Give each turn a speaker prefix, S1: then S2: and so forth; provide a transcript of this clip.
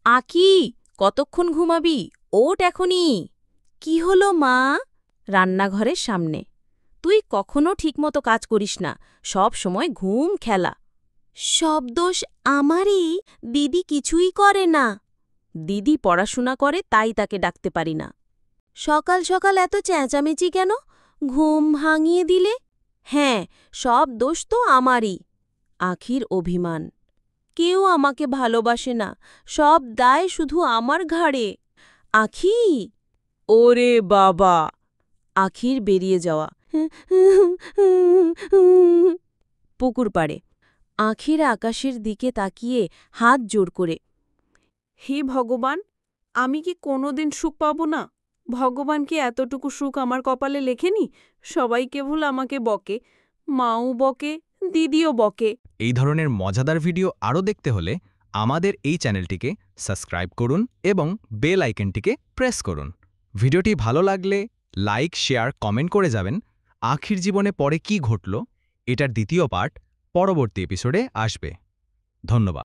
S1: আকি, কতক্ষণ ঘুমাবি? ওঠ এখনই। কি হলো মা? রান্নাঘরের সামনে। তুই কখনো ঠিকমতো কাজ করিস না, সব সময় ঘুম খেলা। সব দোষ আমারই, দিদি কিছুই করে না। দিদি পড়াশোনা করে, তাই তাকে ডাকতে পারি না। সকাল সকাল এত চেঁচামেচি কেন? ঘুম ভাঙিয়ে দিলে। হ্যাঁ, সব দোষ তো আমারই। আখির অভিমান। কেউ আমাকে ভালোবাসে না, সব দায় শুধু আমার ঘাড়ে। আখি! ওরে বাবা! আখির বেরিয়ে যাওয়া। পুকুর পাড়ে আখির আকাশের দিকে তাকিয়ে হাত জোর করে।
S2: হে ভগবান, আমি কি কোনোদিন সুখ পাব না? ভগবান কি এতটুকু সুখ আমার কপালে লেখেনি? সবাই কেবল আমাকে বকে, মাও বকে, দিদিও বকে।
S3: এই ধরনের মজাদার ভিডিও আরও দেখতে হলে আমাদের এই চ্যানেলটিকে সাবস্ক্রাইব করুন এবং বেল আইকনটিকে প্রেস করুন। ভিডিওটি ভালো লাগলে লাইক, শেয়ার, কমেন্ট করে যাবেন। আখির জীবনে পরে কি ঘটল, এটার দ্বিতীয় পার্ট পরবর্তী এপিসোডে আসবে। ধন্যবাদ।